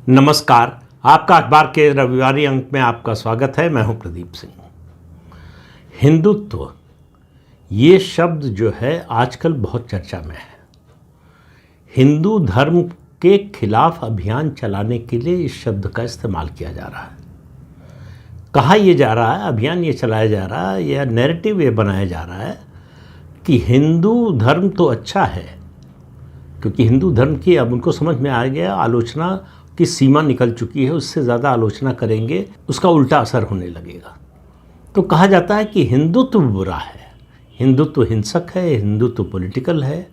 नमस्कार। आपका अखबार के रविवारी अंक में आपका स्वागत है। मैं हूं प्रदीप सिंह। हिंदुत्व ये शब्द जो है आजकल बहुत चर्चा में है। हिंदू धर्म के खिलाफ अभियान चलाने के लिए इस शब्द का इस्तेमाल किया जा रहा है। कहा यह जा रहा है, अभियान ये चलाया जा रहा है या नैरेटिव ये बनाया जा रहा है कि हिंदू धर्म तो अच्छा है, क्योंकि हिंदू धर्म की अब उनको समझ में आ गया, आलोचना की सीमा निकल चुकी है। उससे ज़्यादा आलोचना करेंगे उसका उल्टा असर होने लगेगा। तो कहा जाता है कि हिंदुत्व बुरा है, हिंदुत्व हिंसक है, हिंदुत्व पॉलिटिकल है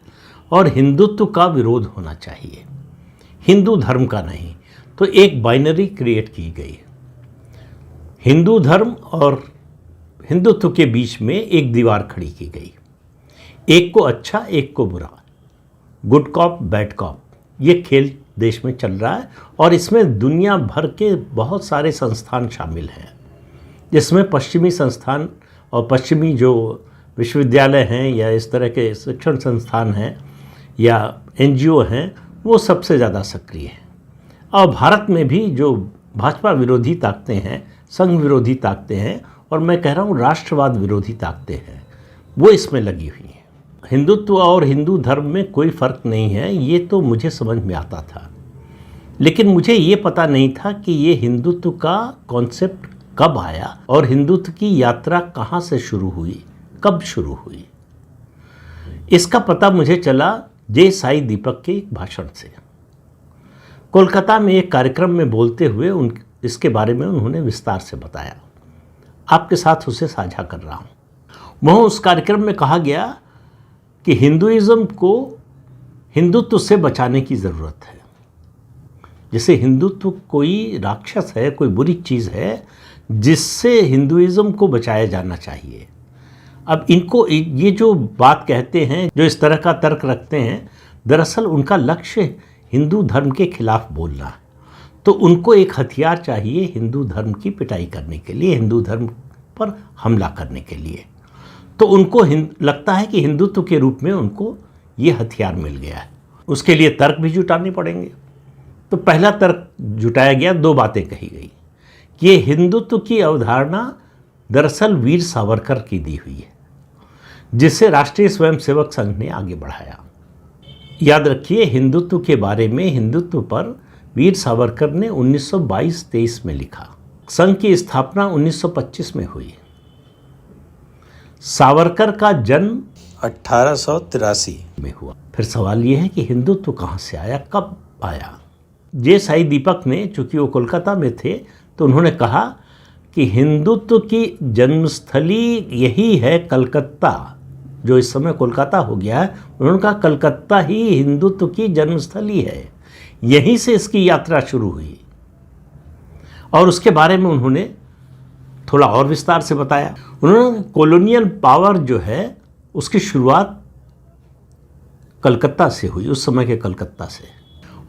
और हिंदुत्व का विरोध होना चाहिए, हिंदू धर्म का नहीं। तो एक बाइनरी क्रिएट की गई। हिंदू धर्म और हिंदुत्व के बीच में एक दीवार खड़ी की गई, एक को अच्छा एक को बुरा, गुड कॉप बैड कॉप। ये खेल देश में चल रहा है और इसमें दुनिया भर के बहुत सारे संस्थान शामिल हैं, जिसमें पश्चिमी संस्थान और पश्चिमी जो विश्वविद्यालय हैं या इस तरह के शिक्षण संस्थान हैं या एनजीओ हैं, वो सबसे ज़्यादा सक्रिय हैं। और भारत में भी जो भाजपा विरोधी ताकतें हैं, संघ विरोधी ताकतें हैं और मैं कह रहा हूँ राष्ट्रवाद विरोधी ताकतें हैं, वो इसमें लगी हुई हैं। हिंदुत्व और हिंदू धर्म में कोई फ़र्क नहीं है, ये तो मुझे समझ में आता था, लेकिन मुझे ये पता नहीं था कि ये हिंदुत्व का कॉन्सेप्ट कब आया और हिंदुत्व की यात्रा कहाँ से शुरू हुई, कब शुरू हुई। इसका पता मुझे चला जे साई दीपक के एक भाषण से। कोलकाता में एक कार्यक्रम में बोलते हुए इसके बारे में उन्होंने विस्तार से बताया। आपके साथ उसे साझा कर रहा हूँ। वहाँ उस कार्यक्रम में कहा गया कि हिंदुइज्म को हिंदुत्व से बचाने की ज़रूरत है। जैसे हिंदुत्व कोई राक्षस है, कोई बुरी चीज़ है जिससे हिंदुइज्म को बचाया जाना चाहिए। अब इनको ये जो बात कहते हैं, जो इस तरह का तर्क रखते हैं, दरअसल उनका लक्ष्य हिंदू धर्म के खिलाफ बोलना है। तो उनको एक हथियार चाहिए हिंदू धर्म की पिटाई करने के लिए, हिंदू धर्म पर हमला करने के लिए। तो उनको लगता है कि हिंदुत्व के रूप में उनको ये हथियार मिल गया है। उसके लिए तर्क भी जुटाने पड़ेंगे। तो पहला तर्क जुटाया गया, दो बातें कही गई कि ये हिंदुत्व की अवधारणा दरअसल वीर सावरकर की दी हुई है, जिसे राष्ट्रीय स्वयंसेवक संघ ने आगे बढ़ाया। याद रखिए, हिंदुत्व के बारे में, हिंदुत्व पर वीर सावरकर ने 1922-23 में लिखा। संघ की स्थापना 1925 में हुई। सावरकर का जन्म 1883 में हुआ। फिर सवाल ये है कि हिंदुत्व कहाँ से आया, कब आया। जे साई दीपक ने, चूंकि वो कोलकाता में थे, तो उन्होंने कहा कि हिंदुत्व की जन्मस्थली यही है कलकत्ता, जो इस समय कोलकाता हो गया है। उन्होंने कहा कलकत्ता ही हिंदुत्व की जन्मस्थली है, यहीं से इसकी यात्रा शुरू हुई। और उसके बारे में उन्होंने थोड़ा और विस्तार से बताया। उन्होंने कॉलोनियल पावर जो है उसकी शुरुआत कलकत्ता से हुई, उस समय के कलकत्ता से,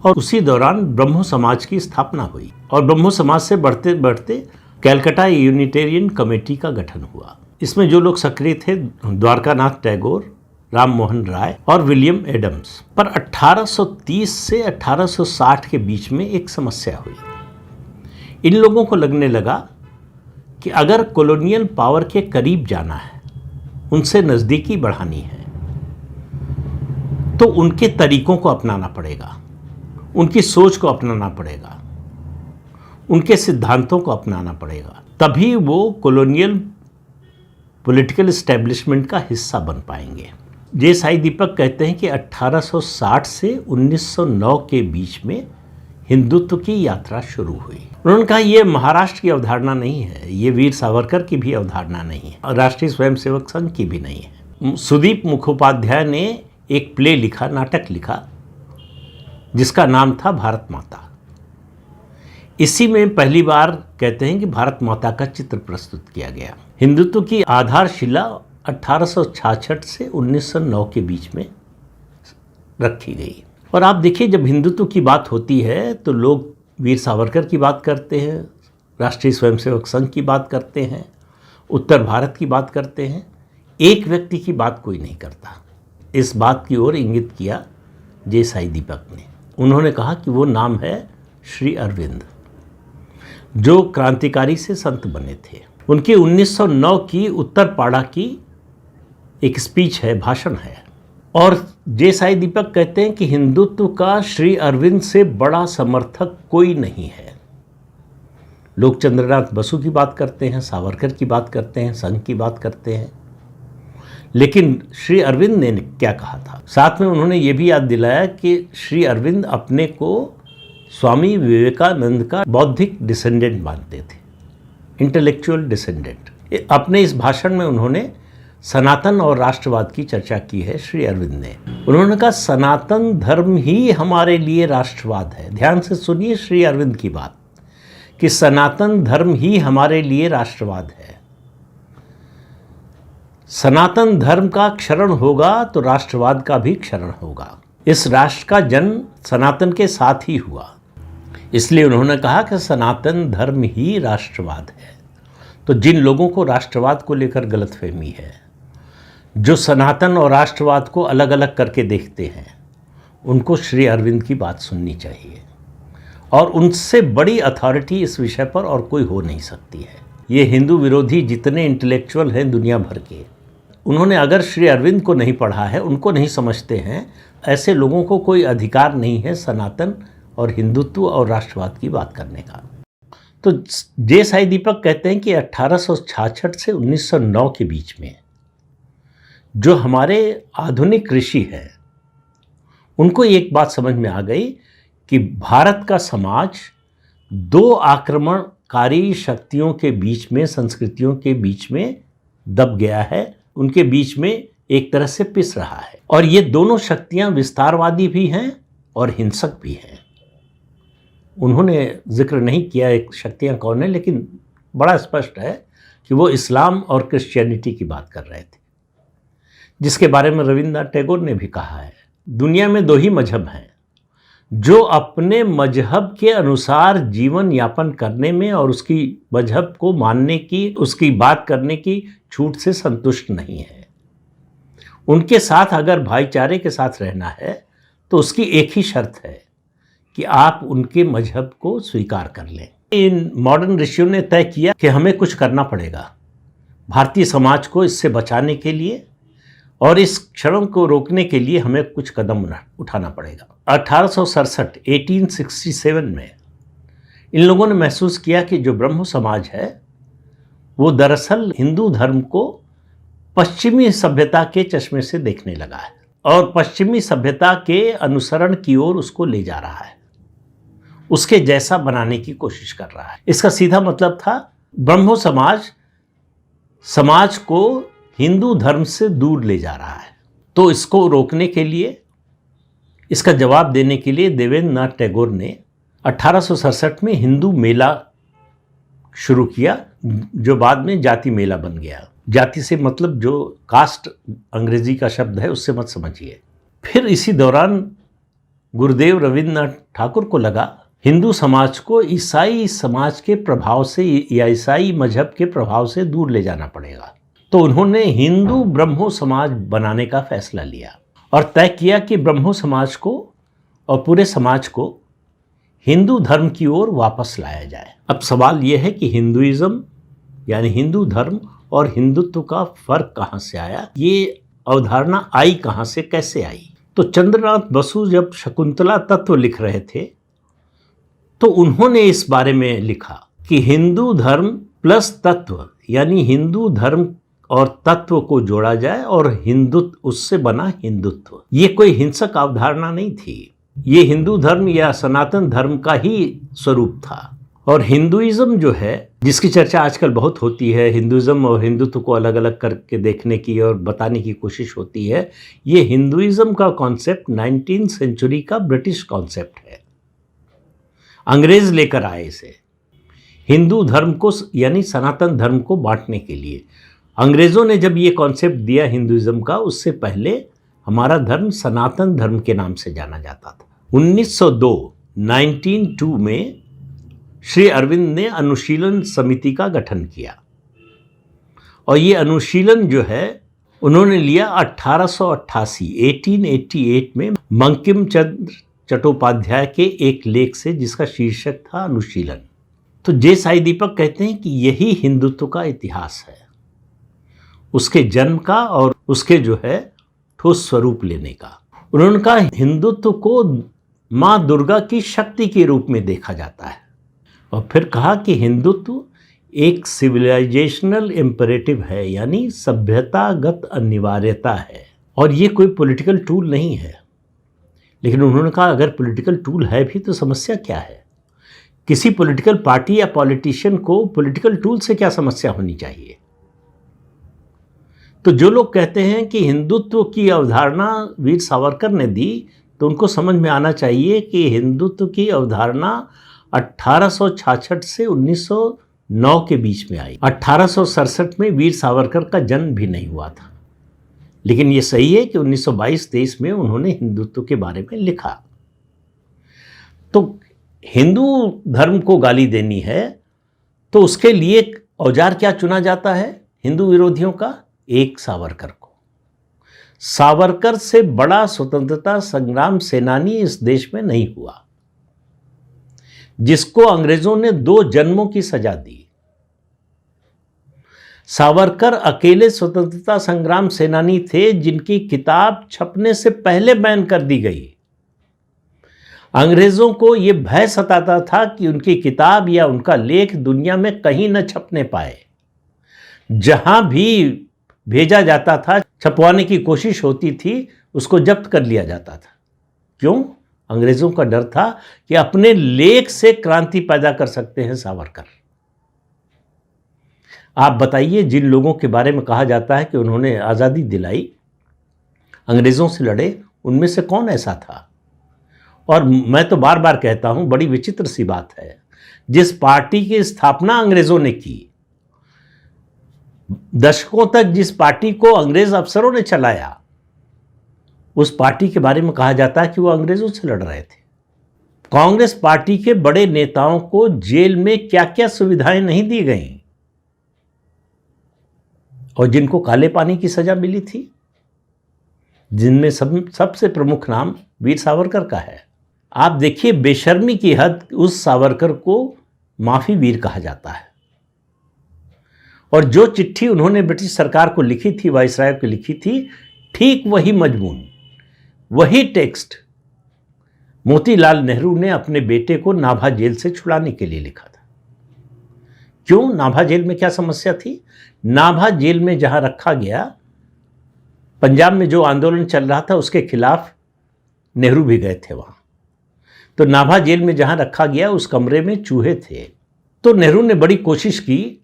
और उसी दौरान ब्रह्मो समाज की स्थापना हुई और ब्रह्मो समाज से बढ़ते बढ़ते कैलकाटा यूनिटेरियन कमेटी का गठन हुआ। इसमें जो लोग सक्रिय थे, द्वारकानाथ टैगोर, राम मोहन राय और विलियम एडम्स। पर 1830 से 1860 के बीच में एक समस्या हुई। इन लोगों को लगने लगा कि अगर कॉलोनियल पावर के करीब जाना है, उनसे नज़दीकी बढ़ानी है, तो उनके तरीकों को अपनाना पड़ेगा, उनकी सोच को अपनाना पड़ेगा, उनके सिद्धांतों को अपनाना पड़ेगा, तभी वो कॉलोनियल पॉलिटिकल एस्टेब्लिशमेंट का हिस्सा बन पाएंगे। जे साई दीपक कहते हैं कि 1860 से 1909 के बीच में हिंदुत्व की यात्रा शुरू हुई। उन्होंने कहा ये महाराष्ट्र की अवधारणा नहीं है, ये वीर सावरकर की भी अवधारणा नहीं है और राष्ट्रीय स्वयंसेवक संघ की भी नहीं है। सुदीप मुखोपाध्याय ने एक प्ले लिखा, नाटक लिखा, जिसका नाम था भारत माता। इसी में पहली बार कहते हैं कि भारत माता का चित्र प्रस्तुत किया गया। हिंदुत्व की आधारशिला 1866 से 1909 के बीच में रखी गई। और आप देखिए, जब हिंदुत्व की बात होती है तो लोग वीर सावरकर की बात करते हैं, राष्ट्रीय स्वयंसेवक संघ की बात करते हैं, उत्तर भारत की बात करते हैं। एक व्यक्ति की बात कोई नहीं करता। इस बात की ओर इंगित किया जे साई दीपक ने। उन्होंने कहा कि वो नाम है श्री अरविंद, जो क्रांतिकारी से संत बने थे। उनकी 1909 की उत्तरपाड़ा की एक स्पीच है, भाषण है। और जे साई दीपक कहते हैं कि हिंदुत्व का श्री अरविंद से बड़ा समर्थक कोई नहीं है। लोग चंद्रनाथ बसु की बात करते हैं, सावरकर की बात करते हैं, संघ की बात करते हैं, लेकिन श्री अरविंद ने क्या कहा था? साथ में उन्होंने ये भी याद दिलाया कि श्री अरविंद अपने को स्वामी विवेकानंद का बौद्धिक डिसेंडेंट मानते थे, इंटेलेक्चुअल डिसेंडेंट। अपने इस भाषण में उन्होंने सनातन और राष्ट्रवाद की चर्चा की है। श्री अरविंद ने उन्होंने कहा सनातन धर्म ही हमारे लिए राष्ट्रवाद है। ध्यान से सुनिए श्री अरविंद की बात कि सनातन धर्म ही हमारे लिए राष्ट्रवाद है। सनातन धर्म का क्षरण होगा तो राष्ट्रवाद का भी क्षरण होगा। इस राष्ट्र का जन्म सनातन के साथ ही हुआ, इसलिए उन्होंने कहा कि सनातन धर्म ही राष्ट्रवाद है। तो जिन लोगों को राष्ट्रवाद को लेकर गलतफहमी है, जो सनातन और राष्ट्रवाद को अलग अलग करके देखते हैं, उनको श्री अरविंद की बात सुननी चाहिए। और उनसे बड़ी अथॉरिटी इस विषय पर और कोई हो नहीं सकती है। ये हिंदू विरोधी जितने इंटेलेक्चुअल हैं दुनिया भर के, उन्होंने अगर श्री अरविंद को नहीं पढ़ा है, उनको नहीं समझते हैं, ऐसे लोगों को कोई अधिकार नहीं है सनातन और हिंदुत्व और राष्ट्रवाद की बात करने का। तो जे साई दीपक कहते हैं कि 1866 से 1909 के बीच में जो हमारे आधुनिक ऋषि हैं, उनको एक बात समझ में आ गई कि भारत का समाज दो आक्रमणकारी शक्तियों के बीच में, संस्कृतियों के बीच में दब गया है, उनके बीच में एक तरह से पिस रहा है। और ये दोनों शक्तियां विस्तारवादी भी हैं और हिंसक भी हैं। उन्होंने जिक्र नहीं किया एक शक्तियां कौन है, लेकिन बड़ा स्पष्ट है कि वो इस्लाम और क्रिश्चियनिटी की बात कर रहे थे, जिसके बारे में रविन्द्रनाथ टैगोर ने भी कहा है दुनिया में दो ही मजहब हैं, जो अपने मजहब के अनुसार जीवन यापन करने में और उसकी मजहब को मानने की, उसकी बात करने की छूट से संतुष्ट नहीं है। उनके साथ अगर भाईचारे के साथ रहना है तो उसकी एक ही शर्त है कि आप उनके मजहब को स्वीकार कर लें। इन मॉडर्न ऋषियों ने तय किया कि हमें कुछ करना पड़ेगा भारतीय समाज को इससे बचाने के लिए, और इस क्षरण को रोकने के लिए हमें कुछ कदम उठाना पड़ेगा। 1867 में इन लोगों ने महसूस किया कि जो ब्रह्म समाज है वो दरअसल हिंदू धर्म को पश्चिमी सभ्यता के चश्मे से देखने लगा है और पश्चिमी सभ्यता के अनुसरण की ओर उसको ले जा रहा है, उसके जैसा बनाने की कोशिश कर रहा है। इसका सीधा मतलब था ब्रह्मो समाज को हिंदू धर्म से दूर ले जा रहा है। तो इसको रोकने के लिए, इसका जवाब देने के लिए देवेंद्रनाथ टैगोर ने 1867 में हिंदू मेला शुरू किया, जो बाद में जाति मेला बन गया। जाति से मतलब जो कास्ट अंग्रेजी का शब्द है उससे मत समझिए। फिर इसी दौरान गुरुदेव रविन्द्रनाथ ठाकुर को लगा हिंदू समाज को ईसाई समाज के प्रभाव से या ईसाई मजहब के प्रभाव से दूर ले जाना पड़ेगा। तो उन्होंने हिंदू ब्रह्मो समाज बनाने का फैसला लिया और तय किया कि ब्रह्मो समाज को और पूरे समाज को हिंदू धर्म की ओर वापस लाया जाए। अब सवाल यह है कि हिंदुइज्म यानी हिंदू धर्म और हिंदुत्व का फर्क कहाँ से आया, ये अवधारणा आई कहाँ से, कैसे आई? तो चंद्रनाथ बसु जब शकुंतला तत्व लिख रहे थे तो उन्होंने इस बारे में लिखा कि हिंदू धर्म प्लस तत्व, यानी हिंदू धर्म और तत्व को जोड़ा जाए और हिंदुत्व, उससे बना हिंदुत्व। ये कोई हिंसक अवधारणा नहीं थी, ये हिंदू धर्म या सनातन धर्म का ही स्वरूप था। और हिंदुइज्म जो है, जिसकी चर्चा आजकल बहुत होती है, हिंदुइज्म और हिंदुत्व को अलग अलग करके देखने की और बताने की कोशिश होती है, ये हिंदुइज्म का कॉन्सेप्ट 19वीं सेंचुरी का ब्रिटिश कॉन्सेप्ट है। अंग्रेज लेकर आए इसे हिंदू धर्म को यानी सनातन धर्म को बांटने के लिए। अंग्रेज़ों ने जब ये कॉन्सेप्ट दिया हिंदुइज्म का, उससे पहले हमारा धर्म सनातन धर्म के नाम से जाना जाता था। 1902 में श्री अरविंद ने अनुशीलन समिति का गठन किया और ये अनुशीलन जो है उन्होंने लिया 1888 में बंकिम चंद्र चट्टोपाध्याय के एक लेख से जिसका शीर्षक था अनुशीलन। तो जे साई दीपक कहते हैं कि यही हिंदुत्व का इतिहास है, उसके जन्म का और उसके जो है ठोस स्वरूप लेने का। उन्होंने कहा हिंदुत्व को माँ दुर्गा की शक्ति के रूप में देखा जाता है, और फिर कहा कि हिंदुत्व एक सिविलाइजेशनल इम्परेटिव है, यानी सभ्यतागत अनिवार्यता है, और ये कोई पॉलिटिकल टूल नहीं है। लेकिन उन्होंने कहा अगर पॉलिटिकल टूल है भी तो समस्या क्या है? किसी पॉलिटिकल पार्टी या पॉलिटिशियन को पॉलिटिकल टूल से क्या समस्या होनी चाहिए? तो जो लोग कहते हैं कि हिंदुत्व की अवधारणा वीर सावरकर ने दी, तो उनको समझ में आना चाहिए कि हिंदुत्व की अवधारणा 1866 से 1909 के बीच में आई। 1867 में वीर सावरकर का जन्म भी नहीं हुआ था, लेकिन ये सही है कि 1922-23 में उन्होंने हिंदुत्व के बारे में लिखा। तो हिंदू धर्म को गाली देनी है तो उसके लिए औजार क्या चुना जाता है हिंदू विरोधियों का? एक सावरकर को। सावरकर से बड़ा स्वतंत्रता संग्राम सेनानी इस देश में नहीं हुआ, जिसको अंग्रेजों ने 2 जन्मों की सजा दी। सावरकर अकेले स्वतंत्रता संग्राम सेनानी थे जिनकी किताब छपने से पहले बैन कर दी गई। अंग्रेजों को यह भय सताता था कि उनकी किताब या उनका लेख दुनिया में कहीं न छपने पाए। जहां भी भेजा जाता था, छपवाने की कोशिश होती थी, उसको जब्त कर लिया जाता था। क्यों? अंग्रेजों का डर था कि अपने लेख से क्रांति पैदा कर सकते हैं सावरकर। आप बताइए, जिन लोगों के बारे में कहा जाता है कि उन्होंने आज़ादी दिलाई, अंग्रेजों से लड़े, उनमें से कौन ऐसा था? और मैं तो बार बार कहता हूं, बड़ी विचित्र सी बात है, जिस पार्टी की स्थापना अंग्रेजों ने की, दशकों तक जिस पार्टी को अंग्रेज अफसरों ने चलाया, उस पार्टी के बारे में कहा जाता है कि वो अंग्रेजों से लड़ रहे थे। कांग्रेस पार्टी के बड़े नेताओं को जेल में क्या क्या सुविधाएं नहीं दी गईं, और जिनको काले पानी की सजा मिली थी, जिनमें सबसे प्रमुख नाम वीर सावरकर का है। आप देखिए, बेशर्मी की हद, उस सावरकर को माफी वीर कहा जाता है। और जो चिट्ठी उन्होंने ब्रिटिश सरकार को लिखी थी, वायसराय को लिखी थी, ठीक वही मजमून, वही टेक्स्ट मोतीलाल नेहरू ने अपने बेटे को नाभा जेल से छुड़ाने के लिए लिखा था। क्यों? नाभा जेल में क्या समस्या थी? नाभा जेल में जहां रखा गया, पंजाब में जो आंदोलन चल रहा था उसके खिलाफ नेहरू भी गए थे वहां। तो नाभा जेल में जहां रखा गया उस कमरे में चूहे थे। तो नेहरू ने बड़ी कोशिश की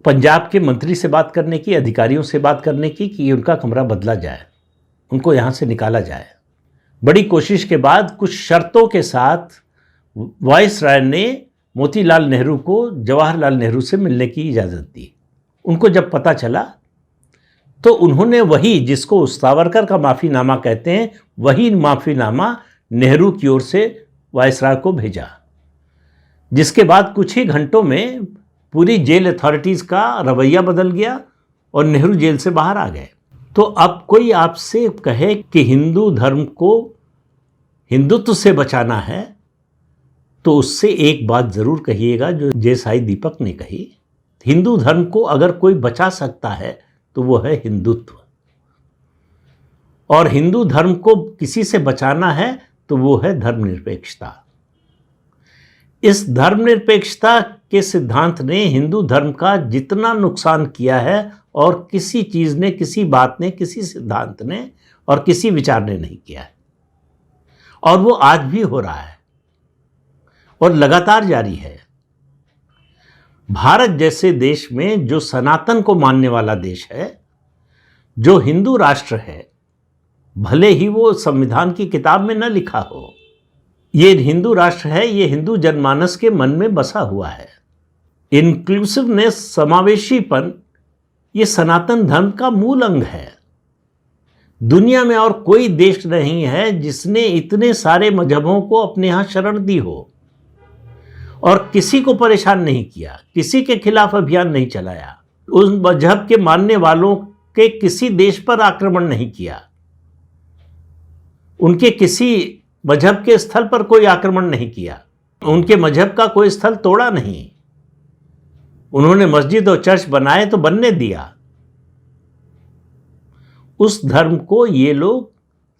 पंजाब के मंत्री से बात करने की, अधिकारियों से बात करने की कि उनका कमरा बदला जाए, उनको यहाँ से निकाला जाए। बड़ी कोशिश के बाद कुछ शर्तों के साथ वायसराय ने मोतीलाल नेहरू को जवाहरलाल नेहरू से मिलने की इजाज़त दी। उनको जब पता चला तो उन्होंने वही, जिसको सावरकर का माफ़ीनामा कहते हैं, वही माफ़ीनामा नेहरू की ओर से वायसराय को भेजा, जिसके बाद कुछ ही घंटों में पूरी जेल अथॉरिटीज़ का रवैया बदल गया और नेहरू जेल से बाहर आ गए। तो अब कोई आपसे कहे कि हिंदू धर्म को हिंदुत्व से बचाना है, तो उससे एक बात ज़रूर कहिएगा जो जे साई दीपक ने कही, हिंदू धर्म को अगर कोई बचा सकता है तो वो है हिंदुत्व, और हिंदू धर्म को किसी से बचाना है तो वो है धर्मनिरपेक्षता। इस धर्मनिरपेक्षता के सिद्धांत ने हिंदू धर्म का जितना नुकसान किया है, और किसी चीज़ ने, किसी बात ने, किसी सिद्धांत ने और किसी विचार ने नहीं किया है, और वो आज भी हो रहा है और लगातार जारी है। भारत जैसे देश में, जो सनातन को मानने वाला देश है, जो हिंदू राष्ट्र है, भले ही वो संविधान की किताब में न लिखा हो, ये हिंदू राष्ट्र है, ये हिंदू जनमानस के मन में बसा हुआ है। इंक्लूसिवनेस, समावेशीपन, ये सनातन धर्म का मूल अंग है। दुनिया में और कोई देश नहीं है जिसने इतने सारे मजहबों को अपने यहाँ शरण दी हो और किसी को परेशान नहीं किया, किसी के खिलाफ अभियान नहीं चलाया, उस मजहब के मानने वालों के किसी देश पर आक्रमण नहीं किया, उनके किसी मजहब के स्थल पर कोई आक्रमण नहीं किया, उनके मजहब का कोई स्थल तोड़ा नहीं। उन्होंने मस्जिद और चर्च बनाए तो बनने दिया। उस धर्म को ये लोग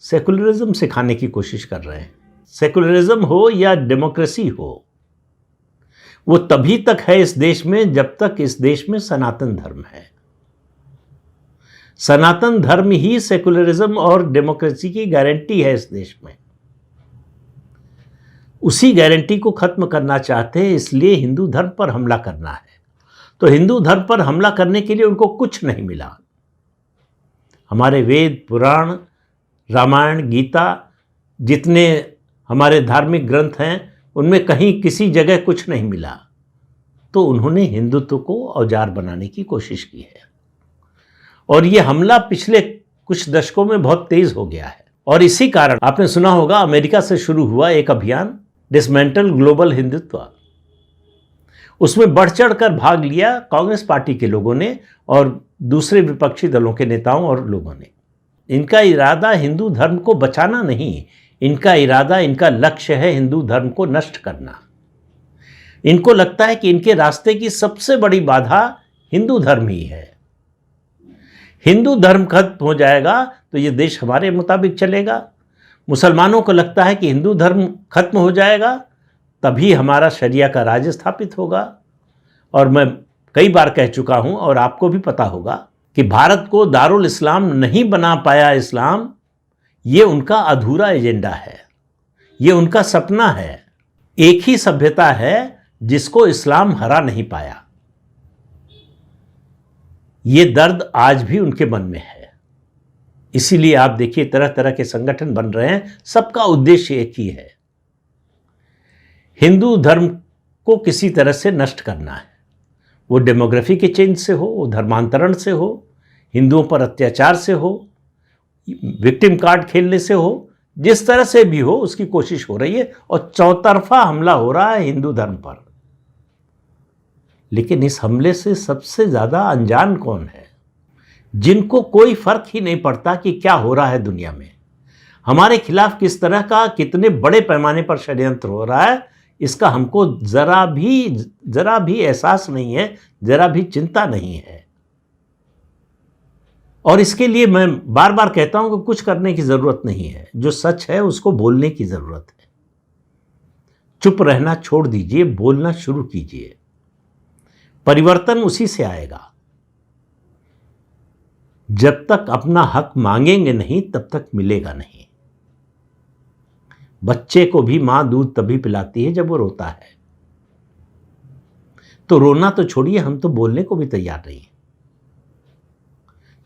सेकुलरिज्म सिखाने की कोशिश कर रहे हैं। सेकुलरिज्म हो या डेमोक्रेसी हो, वो तभी तक है इस देश में जब तक इस देश में सनातन धर्म है। सनातन धर्म ही सेकुलरिज्म और डेमोक्रेसी की गारंटी है इस देश में। उसी गारंटी को खत्म करना चाहते हैं, इसलिए हिंदू धर्म पर हमला करना है। तो हिंदू धर्म पर हमला करने के लिए उनको कुछ नहीं मिला। हमारे वेद, पुराण, रामायण, गीता, जितने हमारे धार्मिक ग्रंथ हैं, उनमें कहीं किसी जगह कुछ नहीं मिला। तो उन्होंने हिंदुत्व को औजार बनाने की कोशिश की है। और ये हमला पिछले कुछ दशकों में बहुत तेज हो गया है। और इसी कारण आपने सुना होगा, अमेरिका से शुरू हुआ एक अभियान डिसमेंटल ग्लोबल हिंदुत्व। उसमें बढ़ चढ़ कर भाग लिया कांग्रेस पार्टी के लोगों ने और दूसरे विपक्षी दलों के नेताओं और लोगों ने। इनका इरादा हिंदू धर्म को बचाना नहीं, इनका इरादा, इनका लक्ष्य है हिंदू धर्म को नष्ट करना। इनको लगता है कि इनके रास्ते की सबसे बड़ी बाधा हिंदू धर्म ही है। हिंदू धर्म खत्म हो जाएगा तो ये देश हमारे मुताबिक चलेगा। मुसलमानों को लगता है कि हिंदू धर्म खत्म हो जाएगा तभी हमारा शरिया का राज स्थापित होगा। और मैं कई बार कह चुका हूं और आपको भी पता होगा कि भारत को दारुल इस्लाम नहीं बना पाया इस्लाम, ये उनका अधूरा एजेंडा है, ये उनका सपना है। एक ही सभ्यता है जिसको इस्लाम हरा नहीं पाया। ये दर्द आज भी उनके मन में है। इसीलिए आप देखिए तरह तरह के संगठन बन रहे हैं, सबका उद्देश्य एक ही है, हिंदू धर्म को किसी तरह से नष्ट करना है। वो डेमोग्राफी के चेंज से हो, वो धर्मांतरण से हो, हिंदुओं पर अत्याचार से हो, विक्टिम कार्ड खेलने से हो, जिस तरह से भी हो उसकी कोशिश हो रही है। और चौतरफा हमला हो रहा है हिंदू धर्म पर। लेकिन इस हमले से सबसे ज्यादा अनजान कौन है? जिनको कोई फर्क ही नहीं पड़ता कि क्या हो रहा है दुनिया में, हमारे खिलाफ किस तरह का, कितने बड़े पैमाने पर षड्यंत्र हो रहा है, इसका हमको जरा भी एहसास नहीं है, जरा भी चिंता नहीं है। और इसके लिए मैं बार बार कहता हूं कि कुछ करने की जरूरत नहीं है। जो सच है उसको बोलने की जरूरत है। चुप रहना छोड़ दीजिए, बोलना शुरू कीजिए। परिवर्तन उसी से आएगा। जब तक अपना हक मांगेंगे नहीं तब तक मिलेगा नहीं। बच्चे को भी मां दूध तभी पिलाती है जब वो रोता है। तो रोना तो छोड़िए, हम तो बोलने को भी तैयार नहीं है।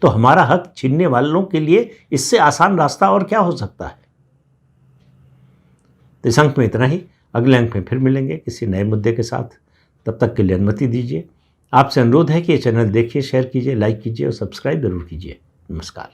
तो हमारा हक छीनने वालों के लिए इससे आसान रास्ता और क्या हो सकता है? तो इस अंक में इतना ही। अगले अंक में फिर मिलेंगे किसी नए मुद्दे के साथ। तब तक के लिए अनुमति दीजिए। आपसे अनुरोध है कि ये चैनल देखिए, शेयर कीजिए, लाइक कीजिए और सब्सक्राइब जरूर कीजिए। नमस्कार।